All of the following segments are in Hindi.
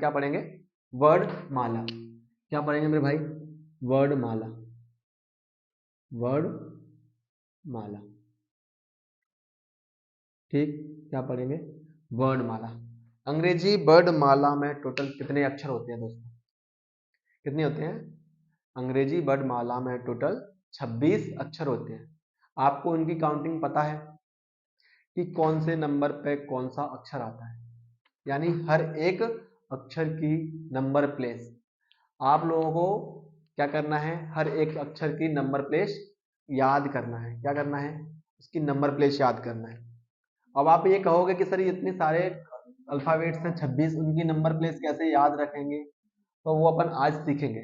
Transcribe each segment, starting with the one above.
क्या पढ़ेंगे? वर्णमाला। क्या पढ़ेंगे मेरे भाई? वर्णमाला। वर्णमाला, ठीक। क्या पढ़ेंगे? वर्णमाला। अंग्रेजी वर्णमाला में टोटल कितने अक्षर होते हैं दोस्तों? कितने होते हैं? अंग्रेजी वर्णमाला में टोटल 26 अक्षर होते हैं। आपको इनकी काउंटिंग पता है कि कौन से नंबर पे कौन सा अक्षर आता है, यानी हर एक अक्षर की नंबर प्लेस आप लोगों को क्या करना है? हर एक अक्षर की नंबर प्लेस याद करना है। क्या करना है? उसकी नंबर प्लेस याद करना है। अब आप ये कहोगे कि सर इतने सारे अल्फाबेट्स हैं 26, उनकी नंबर प्लेस कैसे याद रखेंगे? तो वो अपन आज सीखेंगे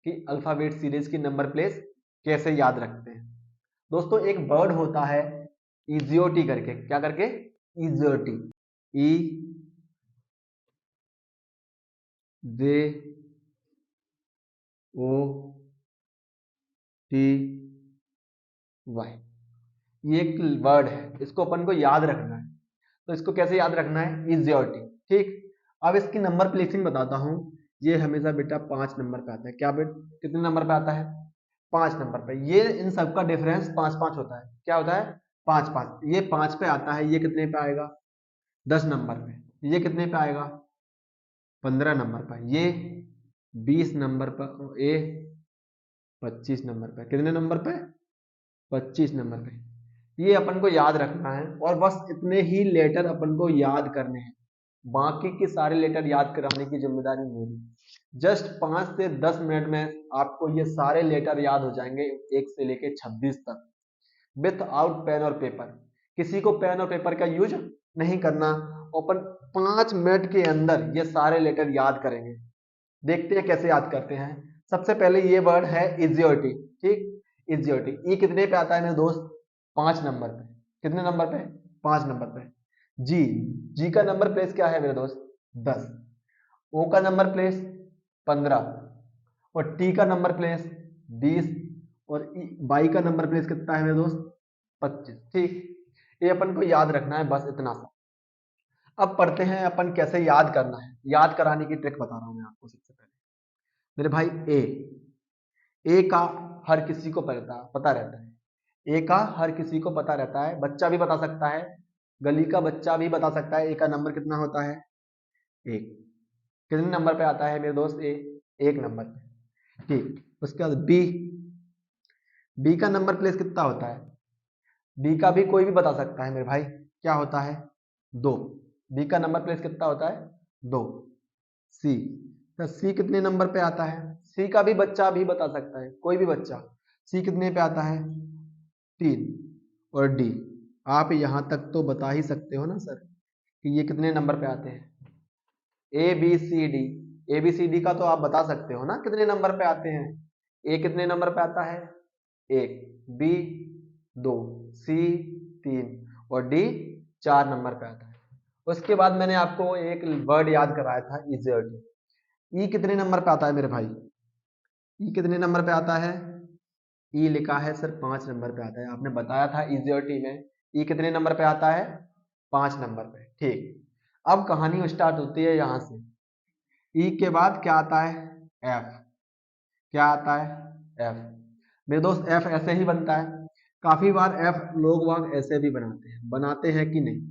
कि अल्फाबेट सीरीज की नंबर प्लेस कैसे याद रखते हैं। दोस्तों एक वर्ड होता है इजियोटी करके। क्या करके? इजियोटी। ई जे ओ टी वाई, ये एक वर्ड है, इसको अपन को याद रखना है। तो इसको कैसे याद रखना है? इजियोटी, ठीक। अब इसकी नंबर प्लेसिंग बताता हूं। ये हमेशा बेटा 5 नंबर पे आता है। क्या बेटा कितने नंबर पे आता है? 5 नंबर पे। ये इन सबका डिफरेंस 5-5 होता है। क्या होता है? 5-5। ये 5 पे आता है, ये कितने पे आएगा? 10 नंबर पे। ये कितने पे आएगा? 15 नंबर पे। ये 20 नंबर पर। ये 25 नंबर पे। कितने नंबर पे? 25 नंबर पे। ये अपन को याद रखना है और बस इतने ही लेटर अपन को याद करने हैं। बाकी के सारे लेटर याद कराने की जिम्मेदारी मेरी। जस्ट 5 से 10 मिनट में आपको ये सारे लेटर याद हो जाएंगे 1 से लेके 26 तक, विथ पेन और पेपर। किसी को पेन और पेपर का यूज नहीं करना। अपन 5 मिनट के अंदर ये सारे लेटर याद करेंगे। देखते हैं कैसे याद करते हैं। सबसे पहले ये वर्ड है इजियोटी, ठीक। इजियोटी। ई कितने पे आता है मेरे दोस्त? 5 नंबर पे। कितने नंबर पे? 5 नंबर पे। जी, जी का नंबर प्लेस क्या है मेरे दोस्त? 10। ओ का नंबर प्लेस 15 और टी का नंबर प्लेस 20 और बाई का नंबर प्लेस कितना है मेरे दोस्त? 25, ठीक। ये अपन को याद रखना है, बस इतना सा। अब पढ़ते हैं अपन कैसे याद करना है। याद कराने की ट्रिक बता रहा हूं मैं आपको। सबसे पहले मेरे भाई ए का हर किसी को पता रहता है। ए का हर किसी को पता रहता है, बच्चा भी बता सकता है, गली का बच्चा भी बता सकता है ए का नंबर कितना होता है? 1। कितने नंबर पे आता है मेरे दोस्त? ए 1 नंबर पे, ठीक। उसके बाद बी। बी का नंबर प्लेस कितना होता है? बी का भी कोई भी बता सकता है मेरे भाई। क्या होता है? 2। बी का नंबर प्लेस कितना होता है? 2। सी। तो सी कितने नंबर पे आता है? सी का भी बच्चा भी बता सकता है, कोई भी बच्चा। सी कितने पे आता है? 3। और डी, आप यहां तक तो बता ही सकते हो ना सर कि ये कितने नंबर पे आते हैं? A B C D. A B C D का तो आप बता सकते हो ना कितने नंबर पे आते हैं? ए कितने नंबर पे आता है? 1, बी 2, सी 3 और डी 4 नंबर पे आता है। उसके बाद मैंने आपको एक वर्ड याद कराया था इजियोटी। ई कितने नंबर पे आता है मेरे भाई? ई कितने नंबर पे आता है? ई लिखा है सर 5 नंबर पे आता है। आपने बताया था इजियोटी में ई कितने नंबर पे आता है? 5 नंबर पे, ठीक। अब कहानी स्टार्ट होती है यहां से। ई के बाद क्या आता है? एफ। क्या आता है? एफ। मेरे दोस्त एफ ऐसे ही बनता है। काफी बार एफ लोग वाग ऐसे भी बनाते हैं कि नहीं,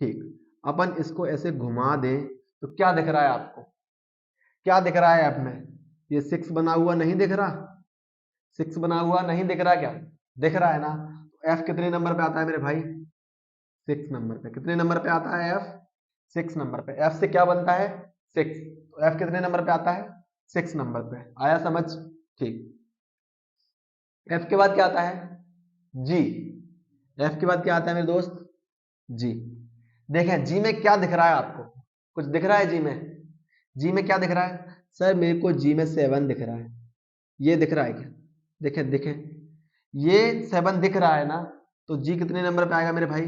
ठीक। अपन इसको ऐसे घुमा दें तो क्या दिख रहा है आपको? क्या दिख रहा है एफ में? ये 6 बना हुआ नहीं दिख रहा? 6 बना हुआ नहीं दिख रहा? क्या दिख रहा है ना? तो एफ कितने नंबर पे आता है मेरे भाई? 6 नंबर पे। कितने नंबर पे आता है एफ? 6 नंबर पे। एफ से क्या बनता है? 6। तो एफ कितने नंबर पे आता है? 6 नंबर पे। आया समझ? ठीक। एफ के बाद क्या आता है? जी। एफ के बाद क्या आता है मेरे दोस्त? जी। देखें जी में क्या दिख रहा है आपको? कुछ दिख रहा है जी में? जी में क्या दिख रहा है? सर मेरे को जी में 7 दिख रहा है। ये दिख रहा है क्या? देखें देखें, ये 7 दिख रहा है ना? तो जी कितने नंबर पे आएगा मेरे भाई?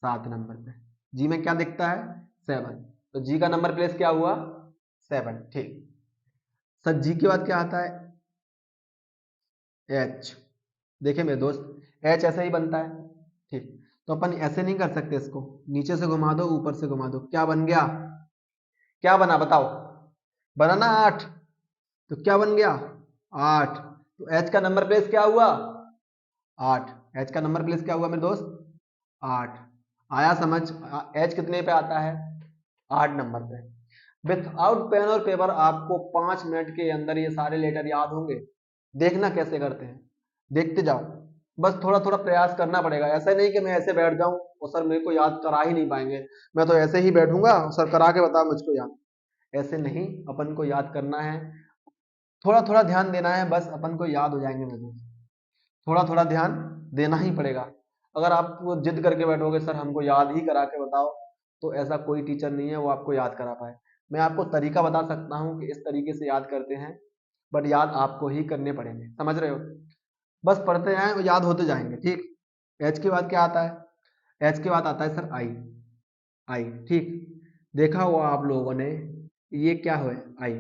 7 नंबर पे। जी में क्या दिखता है? 7। तो जी का नंबर प्लेस क्या हुआ? 7, ठीक। सर जी के बाद क्या आता है? एच। देखिए मेरे दोस्त एच ऐसे ही बनता है, ठीक। तो अपन ऐसे नहीं कर सकते, इसको नीचे से घुमा दो ऊपर से घुमा दो, क्या बन गया? क्या बना बताओ, बना ना 8, तो क्या बन गया 8। तो एच का नंबर प्लेस क्या हुआ 8, एच का नंबर प्लेस क्या हुआ मेरे दोस्त 8। आया समझ, एच कितने पे आता है 8 नंबर पे। विथआउट पेन और पेपर आपको 5 मिनट के अंदर ये सारे लेटर याद होंगे। देखना कैसे करते हैं, देखते जाओ, बस थोड़ा थोड़ा प्रयास करना पड़ेगा। ऐसा नहीं कि मैं ऐसे बैठ जाऊं और सर मेरे को याद करा ही नहीं पाएंगे, मैं तो ऐसे ही बैठूंगा सर करा के बताओ मुझको याद। ऐसे नहीं, अपन को याद करना है, थोड़ा थोड़ा ध्यान देना है, बस अपन को याद हो जाएंगे मेरे दोस्त। थोड़ा थोड़ा ध्यान देना ही पड़ेगा। अगर आप वो जिद करके बैठोगे सर हमको याद ही करा के बताओ, तो ऐसा कोई टीचर नहीं है वो आपको याद करा पाए। मैं आपको तरीका बता सकता हूँ कि इस तरीके से याद करते हैं, बट याद आपको ही करने पड़ेंगे, समझ रहे हो। बस पढ़ते जाएं और याद होते जाएंगे, ठीक। एच के बाद क्या आता है, एच के बाद आता है सर आई। आई, ठीक। देखा हुआ आप लोगों ने, ये क्या है आई।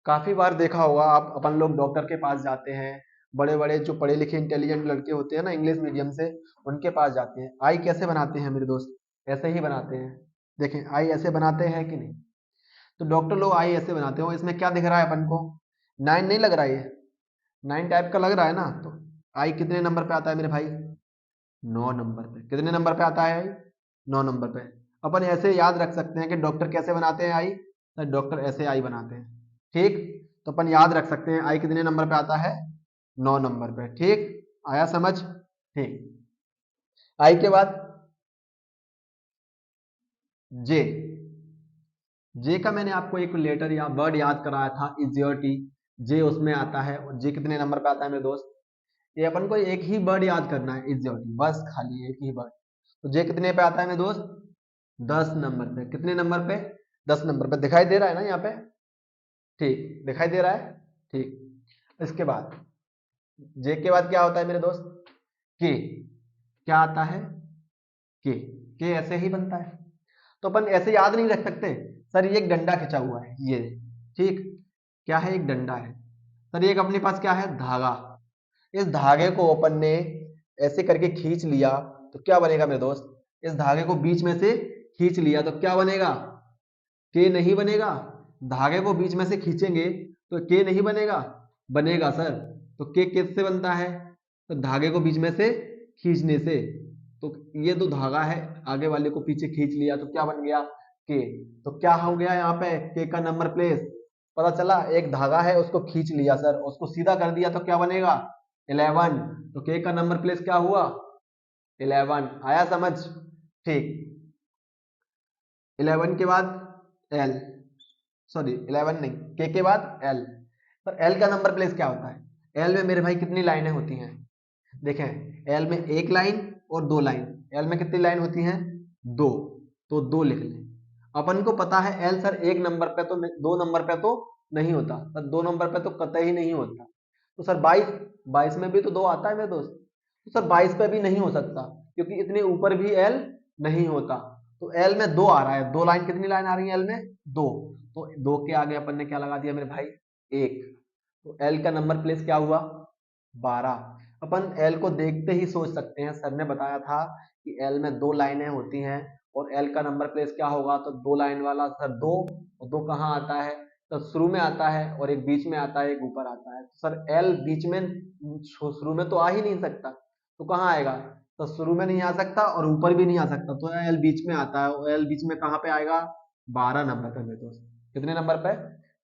काफी बार देखा होगा आप, अपन लोग डॉक्टर के पास जाते हैं, बड़े बड़े जो पढ़े लिखे इंटेलिजेंट लड़के होते हैं ना इंग्लिश मीडियम से, उनके पास जाते हैं। आई कैसे बनाते हैं मेरे दोस्त, ऐसे ही बनाते हैं। देखें आई ऐसे बनाते हैं कि नहीं, तो डॉक्टर लोग आई ऐसे बनाते हो। इसमें क्या दिख रहा है अपन को, 9 नहीं लग रहा है, ये 9 टाइप का लग रहा है ना, तो आई कितने नंबर पे आता है मेरे भाई 9 नंबर पे। कितने नंबर पे आता है आई 9 नंबर पे। अपन ऐसे याद रख सकते हैं कि डॉक्टर कैसे बनाते हैं आई, तो डॉक्टर ऐसे आई बनाते हैं, ठीक। तो अपन याद रख सकते हैं आई कितने नंबर पे आता है 9 नंबर पे, ठीक। आया समझ, ठीक। आई के बाद जे। जे का मैंने आपको एक लेटर या वर्ड याद कराया था इजियोटी, जे उसमें आता है। और जे कितने नंबर पे आता है मेरे दोस्त, ये अपन को एक ही वर्ड याद करना है इजियोटी, बस खाली एक ही वर्ड। तो जे कितने पे आता है मेरे दोस्त 10 नंबर पे। कितने नंबर पे 10 नंबर पे, दिखाई दे रहा है ना यहाँ पे, ठीक दिखाई दे रहा है, ठीक। इसके बाद जे के बाद क्या होता है मेरे दोस्त के। क्या आता है के, के ऐसे ही बनता है। तो अपन ऐसे याद नहीं रख सकते सर ये एक डंडा खिंचा हुआ है ये, ठीक। क्या है एक डंडा है सर, ये एक अपने पास क्या है धागा। इस धागे को अपन ने ऐसे करके खींच लिया तो क्या बनेगा मेरे दोस्त, इस धागे को बीच में से खींच लिया तो क्या बनेगा के नहीं बनेगा। धागे को बीच में से खींचेंगे तो के नहीं बनेगा, बनेगा सर। तो के किससे बनता है, तो धागे को बीच में से खींचने से। तो ये तो धागा है, आगे वाले को पीछे खींच लिया तो क्या बन गया के। तो क्या हो गया यहाँ पे के का नंबर प्लेस, पता चला एक धागा है उसको खींच लिया सर, उसको सीधा कर दिया तो क्या बनेगा 11। तो के का नंबर प्लेस क्या हुआ 11। आया समझ, ठीक। 11 के बाद एल, सॉरी 11 नहीं, के बाद एल। तो एल का नंबर प्लेस क्या होता है, एल में मेरे भाई कितनी लाइनें होती हैं, देखें एल में एक लाइन और दो लाइन। एल में कितनी लाइन होती हैं दो, तो दो लिख लें। अपन को पता है एल सर एक नंबर पे तो दो नंबर पे तो नहीं होता सर, दो नंबर पे तो कतई नहीं होता। तो सर 22, 22 में भी तो दो आता है मेरे दोस्त, तो सर 22 पे भी नहीं हो सकता क्योंकि इतने ऊपर भी एल नहीं होता। तो एल में दो आ रहा है, दो लाइन, कितनी लाइन आ रही है एल में दो, तो दो के आगे अपन ने क्या लगा दिया मेरे भाई एक। तो एल का नंबर प्लेस क्या हुआ 12। अपन एल को देखते ही सोच सकते हैं, सर ने बताया था कि एल में दो लाइनें होती हैं और एल का नंबर प्लेस क्या होगा, तो दो लाइन वाला सर दो, और दो कहाँ आता है तो शुरू में आता है और एक बीच में आता है एक ऊपर आता है। तो सर एल बीच में शुरू में तो आ ही नहीं सकता, तो कहाँ आएगा, तो शुरू में नहीं आ सकता और ऊपर भी नहीं आ सकता, तो एल बीच में आता है। और एल बीच में कहाँ पे आएगा 12 नंबर पे मेरे दोस्त। कितने नंबर पे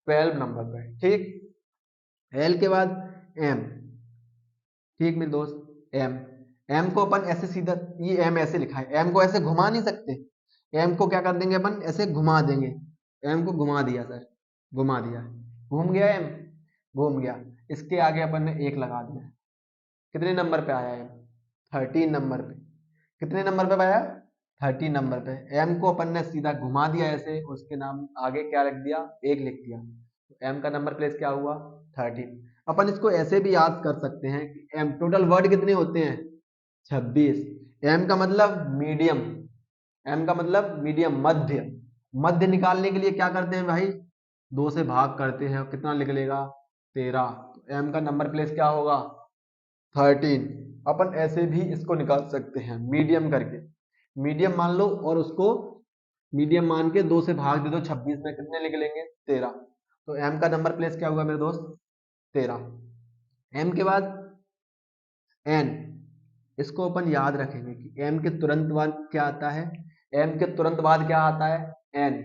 12 नंबर पे, ठीक। एल के बाद एम, ठीक मेरे दोस्त एम। एम को अपन ऐसे सीधा, ये एम ऐसे लिखा है, एम को ऐसे घुमा नहीं सकते, एम को क्या कर देंगे अपन ऐसे घुमा देंगे। एम को घुमा दिया सर, घुमा दिया, घूम गया एम, घूम गया। इसके आगे अपन ने एक लगा दिया। कितने नंबर पे आया एम 13 नंबर पे। कितने नंबर पे आया 13 नंबर पे। एम को अपन ने सीधा घुमा दिया ऐसे, उसके नाम आगे क्या लिख दिया एक लिख दिया। तो एम का नंबर प्लेस क्या हुआ 13। अपन इसको ऐसे भी याद कर सकते हैं कि एम टोटल वर्ड कितने होते हैं 26। एम का मतलब मीडियम, एम का मतलब मीडियम मध्य। मध्य निकालने के लिए क्या करते हैं भाई दो से भाग करते हैं, कितना निकलेगा 13। तो एम का नंबर प्लेस क्या होगा 13। अपन ऐसे भी इसको निकाल सकते हैं मीडियम करके, मीडियम मान लो और उसको मीडियम मान के 2 से भाग दे दो 26 में, कितने निकलेंगे लेंगे 13। तो m का नंबर प्लेस क्या होगा मेरे दोस्त 13। m के बाद n, इसको अपन याद रखेंगे कि m के तुरंत बाद क्या आता है, m के तुरंत बाद क्या आता है n।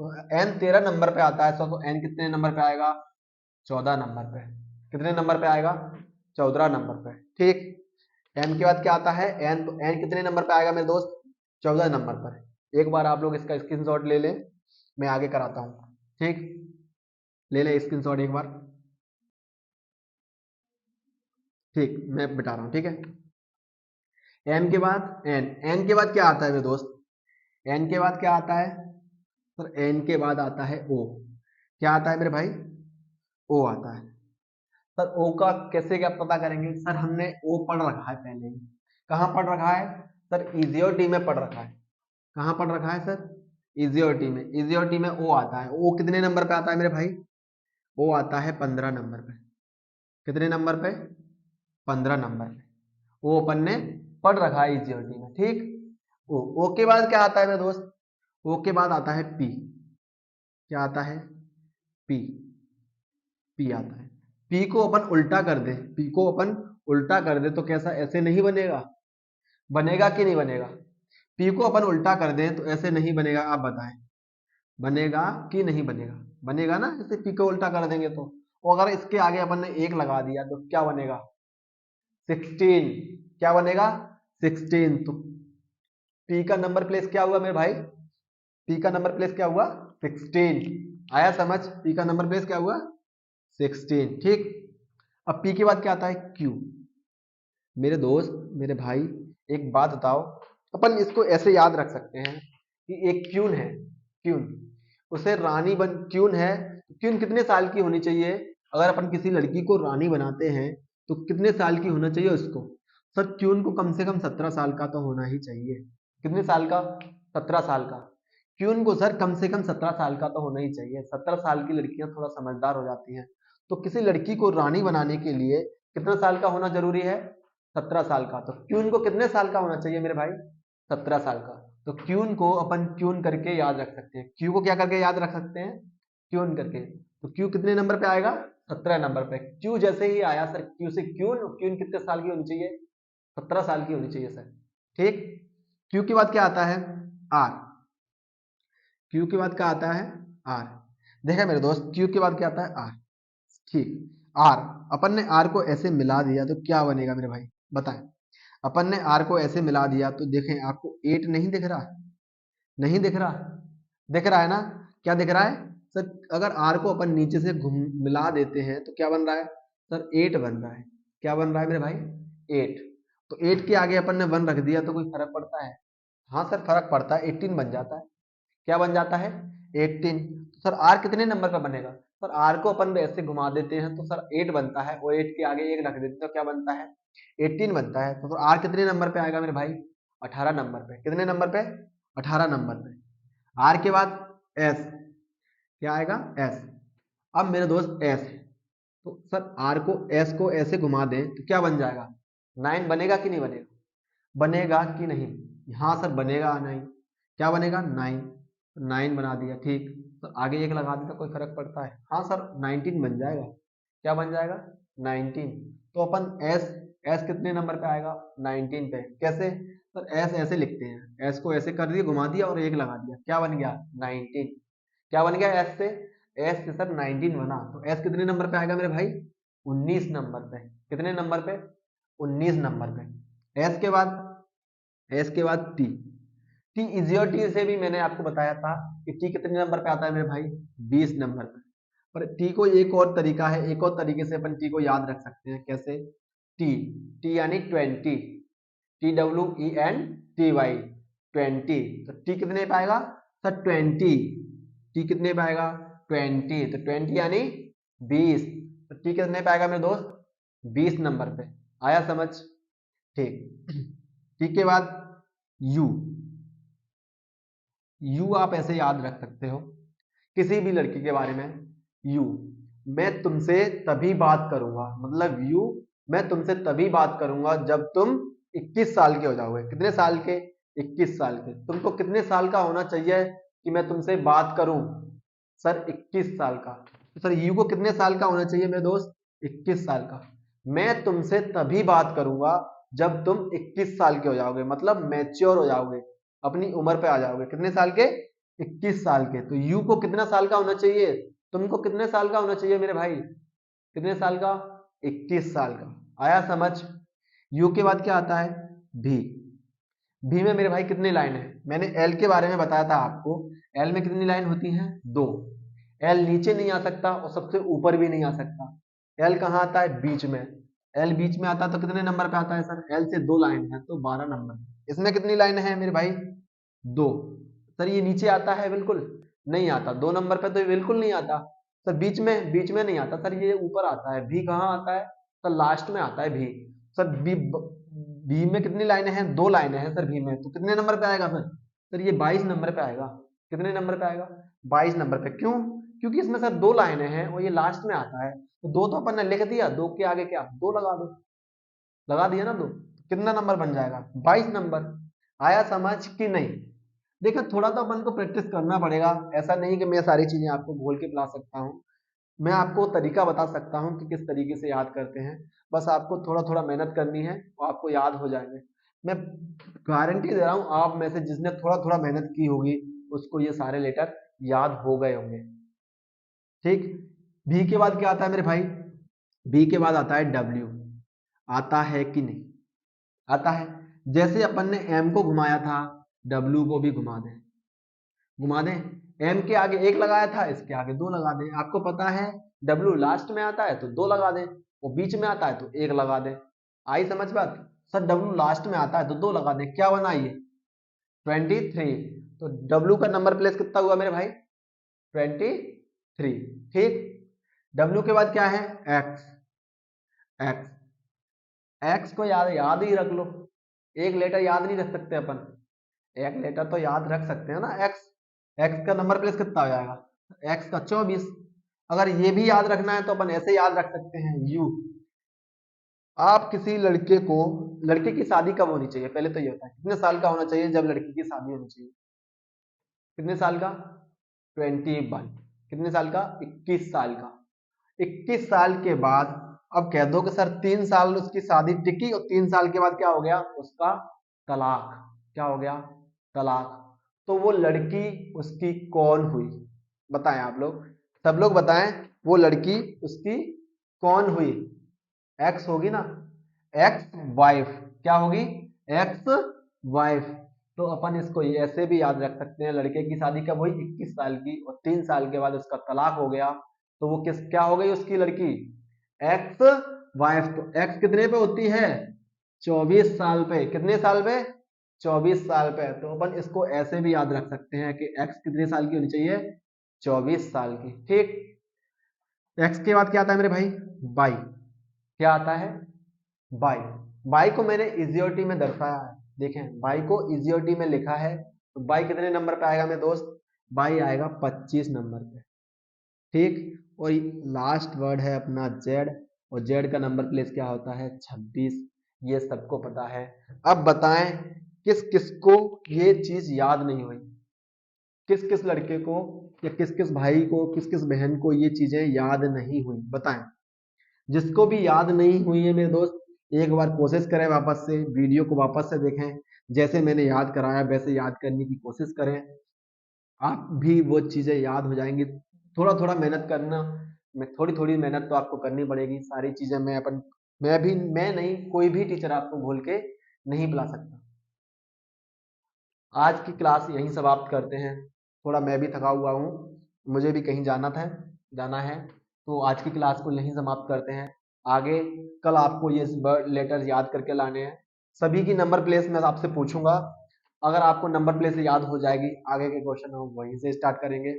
तो n 13 नंबर पे आता है, तो n कितने नंबर पे आएगा 14 नंबर पे। कितने नंबर पे आएगा 14 नंबर पे। ठीक, m के बाद क्या आता है n, तो n कितने नंबर पे आएगा मेरे दोस्त 14 नंबर पर। एक बार आप लोग इसका स्क्रीनशॉट ले लें, मैं आगे कराता हूं। ठीक, ले लें स्क्रीनशॉट एक बार। ठीक, मैं बता रहा हूं। ठीक है, m के बाद n के बाद क्या आता है मेरे दोस्त, n के बाद क्या आता है सर, n के बाद आता है o। क्या आता है मेरे भाई o आता है। सर o का कैसे क्या पता करेंगे, सर हमने o पढ़ रखा है पहले ही। कहाँ पढ़ रखा है सर, इजी और टी में पढ़ रखा है। कहाँ पढ़ रखा है सर, इजी और टी में। इजी और टी में o आता है। o कितने नंबर पे आता है मेरे भाई, o आता है 15 नंबर पे। कितने नंबर पे 15 नंबर पे। वो अपन ने पढ़ रखा है इजी और टी में। ठीक, ओ के बाद क्या आता है मेरे दोस्त, ओ के बाद आता है पी। क्या आता है पी, पी आता है। पी को अपन उल्टा कर दे, पी को अपन उल्टा कर दे तो कैसा, ऐसे नहीं बनेगा, बनेगा कि नहीं बनेगा। पी को अपन उल्टा कर दे तो ऐसे नहीं बनेगा, आप बताएं बनेगा कि नहीं बनेगा। बनेगा ना, ऐसे पी को उल्टा कर देंगे तो। और अगर इसके आगे अपन ने एक लगा दिया तो क्या बनेगा 16। क्या बनेगा 16। तो पी का नंबर प्लेस क्या हुआ मेरे भाई, पी का नंबर प्लेस क्या हुआ 16। आया समझ, पी का नंबर प्लेस क्या हुआ 16। ठीक, अब पी के बाद क्या आता है क्यू। मेरे दोस्त मेरे भाई एक बात बताओ, अपन इसको ऐसे याद रख सकते हैं कि एक क्यून है, क्यून, उसे रानी बन, क्यून है, क्यून कितने साल की होनी चाहिए। अगर अपन किसी लड़की को रानी बनाते हैं तो कितने साल की होना चाहिए उसको, सर क्यून को कम से कम 17 साल का तो होना ही चाहिए। कितने साल का 17 साल का। क्यून को सर कम से कम 17 साल का तो होना ही चाहिए। 17 साल की लड़कियां थोड़ा समझदार हो जाती हैं। तो किसी लड़की को रानी बनाने के लिए कितना साल का होना जरूरी है 17 साल का। तो क्यून को कितने साल का होना चाहिए मेरे भाई 17 साल का। तो क्यून को अपन क्यून करके याद रख सकते हैं। क्यू को क्या करके याद रख सकते हैं क्यून करके। तो क्यू कितने नंबर पे आएगा 17 नंबर पे। क्यू जैसे ही आया सर, क्यू से क्यून, क्यून कितने साल की होनी चाहिए 17 साल की होनी चाहिए सर। ठीक, क्यू के बाद क्या आता है आर। क्यू के बाद क्या आता है आर। देखा मेरे दोस्त, क्यू के बाद क्या आता है आर। ठीक, आर, अपन ने आर को ऐसे मिला दिया तो क्या बनेगा मेरे भाई बताएं। अपन ने आर को ऐसे मिला दिया तो देखें आपको 8 नहीं दिख रहा, नहीं दिख रहा, दिख रहा है ना। क्या दिख रहा है सर, अगर आर को अपन नीचे से घुम मिला देते हैं तो क्या बन रहा है सर 8 बन रहा है। क्या बन रहा है मेरे भाई 8। तो 8 के आगे अपन ने 1 रख दिया तो कोई फर्क पड़ता है, हाँ सर फर्क पड़ता है, 18 बन जाता है। क्या बन जाता है 18। तो सर आर कितने नंबर पर बनेगा, सर आर को अपन ऐसे घुमा देते हैं तो सर 8 बनता है, और 8 के आगे 1 रख देते हैं तो क्या बनता है 18 बनता है। तो आर कितने नंबर पे आएगा मेरे भाई 18 नंबर पे। कितने नंबर पे 18 नंबर पे। आर के बाद एस, क्या आएगा एस। अब मेरे दोस्त एस है, तो सर आर को एस को ऐसे घुमा दें तो क्या बन जाएगा 9 बनेगा कि नहीं बनेगा, बनेगा कि नहीं। हाँ सर बनेगा 9। क्या बनेगा 9, 9 बना दिया। ठीक, तो आगे 1 लगा देता कोई फर्क पड़ता है, हाँ सर 19 बन जाएगा। क्या बन जाएगा 19। तो अपन एस, एस कितने नंबर पे आएगा 19 पे। कैसे सर, एस ऐसे लिखते हैं, एस को ऐसे कर दिया घुमा दिया और 1 लगा दिया, क्या बन गया 19। क्या बन गया एस से, एस से सर 19 बना। तो एस कितने नंबर पे आएगा मेरे भाई 19 नंबर पे। कितने नंबर पे 19 नंबर पे। एस के बाद, एस के बाद टी। टी इजी और टी से भी मैंने आपको बताया था कि टी कितने नंबर पे आता है मेरे भाई 20 नंबर पे। पर टी को एक और तरीका है, एक और तरीके से अपन टी को याद रख सकते हैं। कैसे, टी, टी यानी 20, TWENTY 20। तो टी कितने पे आएगा सर 20। टी कितने पे आएगा 20, तो 20 यानी 20। तो टी कितने पे आएगा मेरे दोस्त 20 नंबर पे। आया समझ। ठीक, टी के बाद यू। यू आप ऐसे याद रख सकते हो किसी भी लड़की के बारे में। यू, मैं तुमसे तभी बात करूंगा, मतलब यू, मैं तुमसे तभी बात करूंगा जब तुम 21 साल के हो जाओगे। कितने साल के 21 साल के। तुमको कितने साल का होना चाहिए कि मैं तुमसे बात करूं? सर 21 साल का। तो सर यू को कितने साल का होना चाहिए मेरे दोस्त? 21 साल का। मैं तुमसे तभी बात करूंगा जब तुम 21 साल के हो जाओगे, मतलब मैच्योर हो जाओगे, अपनी उम्र पे आ जाओगे। कितने साल के? 21 साल के। तो यू को कितना साल का होना चाहिए? तुमको कितने साल का होना चाहिए मेरे भाई? कितने साल का? 21 साल का। आया समझ? यू के बाद क्या आता है? भी। भी में मेरे भाई कितनी लाइन है? मैंने एल के बारे में बताया था आपको। एल में कितनी लाइन होती है? 2। एल नीचे नहीं आ सकता और सबसे ऊपर भी नहीं आ सकता। एल कहाँ आता है? बीच में। एल बीच में आता है तो कितने नंबर पे आता है सर? एल से 2 लाइन है तो 12 नंबर। इसमें कितनी लाइन है मेरे भाई? 2। सर ये नीचे आता है? बिल्कुल नहीं आता। 2 नंबर पे तो ये बिल्कुल नहीं आता। सर बीच में नहीं आता। सर ये ऊपर आता है। भी कहाँ आता है? सर लास्ट में आता है भी। सर बी में कितनी लाइनें हैं? 2 लाइनें हैं सर बी में, तो कितने नंबर पे आएगा सर? सर ये 22 नंबर पे आएगा। कितने नंबर पे आएगा? 22 नंबर पे। क्यों? क्योंकि इसमें सर 2 लाइनें हैं और ये लास्ट में आता है, तो 2 तो अपन ने लिख दिया, 2 के आगे क्या? 2 लगा दो। लगा दिया ना 2। कितना नंबर बन जाएगा? 22 नंबर। आया समझ कि नहीं? देखो थोड़ा तो अपन को प्रैक्टिस करना पड़ेगा। ऐसा नहीं कि मैं सारी चीजें आपको बोल के पिला सकता हूँ। मैं आपको तरीका बता सकता हूँ कि किस तरीके से याद करते हैं। बस आपको थोड़ा थोड़ा मेहनत करनी है और आपको याद हो जाएंगे। मैं गारंटी दे रहा हूँ, आप में से जिसने थोड़ा थोड़ा मेहनत की होगी उसको ये सारे लेटर याद हो गए होंगे। ठीक। भी के बाद क्या आता है मेरे भाई? बी के बाद आता है डब्ल्यू। आता है कि नहीं? आता है। जैसे अपन ने एम को घुमाया था, डब्ल्यू को भी घुमा दें। घुमा दें। एम के आगे 1 लगाया था, इसके आगे 2 लगा दें। आपको पता है डब्ल्यू लास्ट में आता है तो 2 लगा दें, वो बीच में आता है तो 1 लगा दें। आई समझ बात? सर डब्ल्यू लास्ट में आता है तो 2 लगा दें। क्या बना ये? 23। तो डब्ल्यू का नंबर प्लेस कितना हुआ मेरे भाई? 23। ठीक। डब्ल्यू के बाद क्या है? एक्स। एक्स। एक्स को याद ही रख लो। एक लेटर याद नहीं रख सकते अपन, एक लेटर तो याद रख सकते हैं ना। एक्स। एक्स का नंबर प्लेस कितना हो जाएगा? एक्स का 24। अगर ये भी याद रखना है तो अपन ऐसे याद रख सकते हैं, यू। आप किसी लड़के को, लड़के की शादी कब होनी चाहिए? पहले तो ये होता है कितने साल का होना चाहिए जब लड़की की शादी होनी चाहिए? कितने साल का? 21। कितने साल का? 21 साल का। 21 साल के बाद अब कह दो कि सर 3 साल उसकी शादी टिकी और 3 साल के बाद क्या हो गया? उसका तलाक। क्या हो गया? तलाक। तो वो लड़की उसकी कौन हुई? बताएं आप लोग, सब लोग बताएं। वो लड़की उसकी कौन हुई? एक्स होगी ना। Ex wife. क्या होगी? Ex wife. तो अपन इसको ऐसे भी याद रख सकते हैं, लड़के की शादी कब हुई? 21 साल की, और 3 साल के बाद उसका तलाक हो गया, तो वो किस क्या हो गई उसकी लड़की? Ex wife. तो एक्स कितने पे होती है? 24 साल पे। कितने साल पे? 24 साल पे। तो अपन इसको ऐसे भी याद रख सकते हैं कि एक्स कितने साल की होनी चाहिए? 24 साल की। ठीक। एक्स के बाद क्या आता है मेरे भाई? बाई। क्या आता है? बाई। बाई को मैंने इजियोटी में दर्शाया है। देखें बाई को इजियोटी में लिखा है, तो बाई कितने नंबर पे आएगा मेरे दोस्त? बाई आएगा 25 नंबर पे। ठीक। और लास्ट वर्ड है अपना जेड, और जेड का नंबर प्लेस क्या होता है? 26। ये सबको पता है। अब बताएं किस किस को ये चीज याद नहीं हुई? किस किस लड़के को या किस किस भाई को, किस किस बहन को ये चीजें याद नहीं हुई? बताएं। जिसको भी याद नहीं हुई है मेरे दोस्त, एक बार कोशिश करें, वापस से वीडियो को वापस से देखें, जैसे मैंने याद कराया वैसे याद करने की कोशिश करें, आप भी वो चीजें याद हो जाएंगी। थोड़ा थोड़ा मेहनत करना, मैं थोड़ी थोड़ी मेहनत तो आपको करनी पड़ेगी। सारी चीजें मैं नहीं, कोई भी टीचर आपको बोल के नहीं बुला सकता। आज की क्लास यहीं समाप्त करते हैं। थोड़ा मैं भी थका हुआ हूँ, मुझे भी कहीं जाना है, तो आज की क्लास को यहीं समाप्त करते हैं। आगे कल आपको ये लेटर्स याद करके लाने हैं। सभी की नंबर प्लेस मैं आपसे पूछूंगा। अगर आपको नंबर प्लेस याद हो जाएगी, आगे के क्वेश्चन हम वहीं से स्टार्ट करेंगे।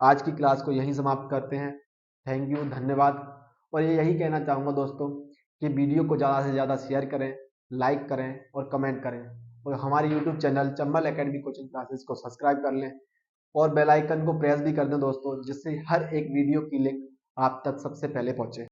आज की क्लास को यहीं समाप्त करते हैं। थैंक यू, धन्यवाद। और ये यही कहना चाहूँगा दोस्तों कि वीडियो को ज़्यादा से ज़्यादा शेयर करें, लाइक करें और कमेंट करें, और हमारे YouTube channel Chambal academy coaching classes को सब्सक्राइब कर लें और बेल आइकन को प्रेस भी कर दें दोस्तों, जिससे हर एक वीडियो की लिंक आप तक सबसे पहले पहुंचे।